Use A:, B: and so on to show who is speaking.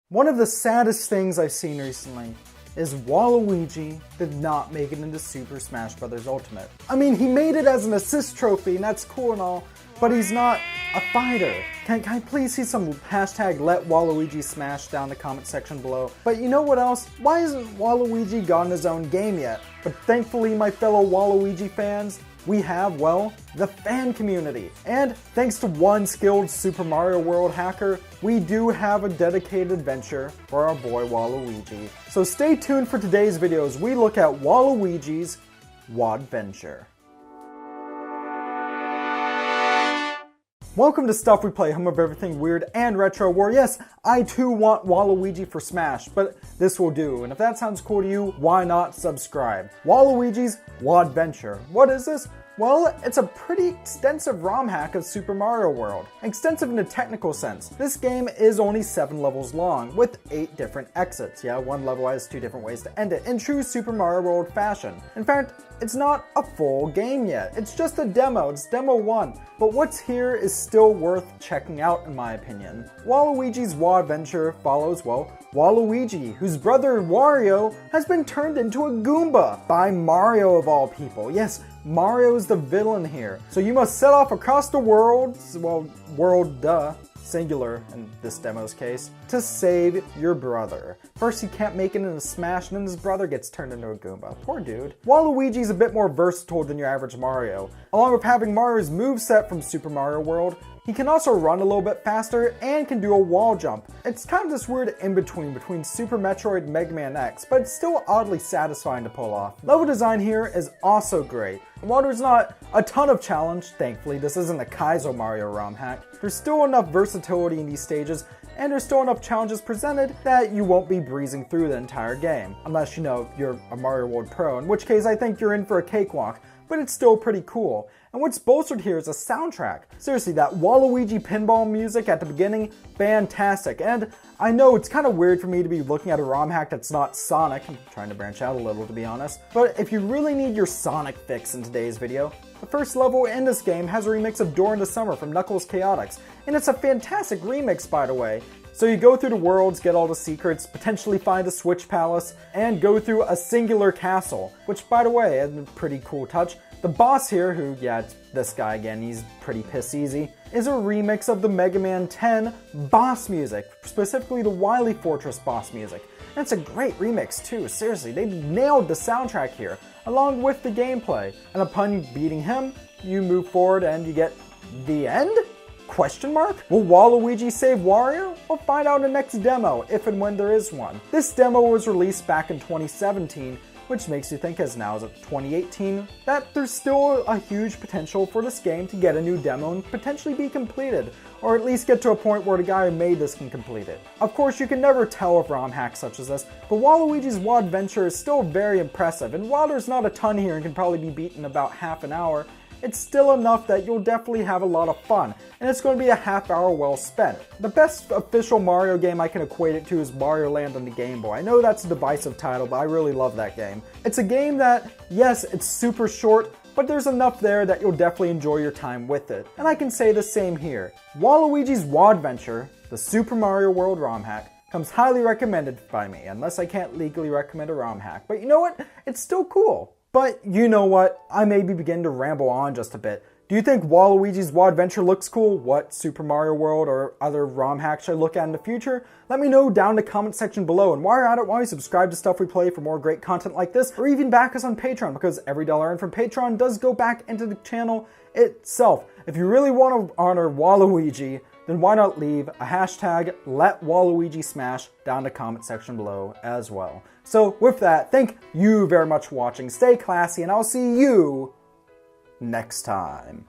A: One of the saddest things I've seen recently is Waluigi did not make it into Super Smash Bros. Ultimate. I mean, he made it as an assist trophy, and that's cool and all, but he's not a fighter. Can I please see some hashtag letwaluigismash down in the comment section below? But you know what else? Why hasn't Waluigi gotten his own game yet? But thankfully, my fellow Waluigi fans, we have, well, the fan community. And thanks to one skilled Super Mario World hacker, we do have a dedicated adventure for our boy Waluigi. So stay tuned for today's video as we look at Waluigi's Wadventure. Welcome to Stuff We Play, home of everything weird and retro where yes, I too want Waluigi for Smash, but this will do, and if that sounds cool to you, why not subscribe? Waluigi's Wadventure. What is this? Well, it's a pretty extensive ROM hack of Super Mario World. Extensive in a technical sense. This game is only 7 levels long, with 8 different exits. Yeah, one level has 2 different ways to end it, in true Super Mario World fashion. In fact, it's not a full game yet. It's just a demo, it's demo 1. But what's here is still worth checking out in my opinion. Waluigi's Wadventure follows, well, Waluigi, whose brother Wario has been turned into a Goomba by Mario of all people. Yes, Mario is the villain here. So you must set off across the world, well, world duh, singular in this demo's case, to save your brother. First he can't make it into Smash, and then his brother gets turned into a Goomba. Poor dude. Waluigi's a bit more versatile than your average Mario. Along with having Mario's moveset from Super Mario World, he can also run a little bit faster and can do a wall jump. It's kind of this weird in-between Super Metroid and Mega Man X, but it's still oddly satisfying to pull off. Level design here is also great. While there's not a ton of challenge, thankfully this isn't a Kaizo Mario ROM hack, there's still enough versatility in these stages, and there's still enough challenges presented that you won't be breezing through the entire game. Unless, you know, you're a Mario World Pro, in which case I think you're in for a cakewalk, but it's still pretty cool. And what's bolstered here is a soundtrack. Seriously, that Waluigi pinball music at the beginning, fantastic. And I know it's kind of weird for me to be looking at a ROM hack that's not Sonic. I'm trying to branch out a little, to be honest. But if you really need your Sonic fix in today's video, the first level in this game has a remix of During the Summer from Knuckles' Chaotix. And it's a fantastic remix, by the way. So you go through the worlds, get all the secrets, potentially find a Switch Palace, and go through a singular castle, which, by the way, is a pretty cool touch. The boss here, who, yeah, it's this guy again, he's pretty piss easy, is a remix of the Mega Man 10 boss music, specifically the Wily Fortress boss music. And it's a great remix too, seriously, they nailed the soundtrack here, along with the gameplay. And upon beating him, you move forward and you get the end? Question mark? Will Waluigi save Wario? We'll find out in the next demo, if and when there is one. This demo was released back in 2017, which makes you think as now as of 2018, that there's still a huge potential for this game to get a new demo and potentially be completed, or at least get to a point where the guy who made this can complete it. Of course, you can never tell with ROM hacks such as this, but Waluigi's Wadventure is still very impressive, and while there's not a ton here and can probably be beaten in about half an hour, it's still enough that you'll definitely have a lot of fun, and it's going to be a half hour well spent. The best official Mario game I can equate it to is Mario Land on the Game Boy. I know that's a divisive title, but I really love that game. It's a game that, yes, it's super short, but there's enough there that you'll definitely enjoy your time with it. And I can say the same here. Waluigi's Wadventure, the Super Mario World ROM hack, comes highly recommended by me, unless I can't legally recommend a ROM hack. But you know what? It's still cool. But you know what, I may be beginning to ramble on just a bit. Do you think Waluigi's Wadventure looks cool? What Super Mario World or other ROM hacks should I look at in the future? Let me know down in the comment section below. And while you're at it, why don't you subscribe to Stuff We Play for more great content like this, or even back us on Patreon, because every dollar earned from Patreon does go back into the channel itself. If you really want to honor Waluigi, then why not leave a hashtag letwaluigismash down in the comment section below as well. So with that, thank you very much for watching, stay classy, and I'll see you next time.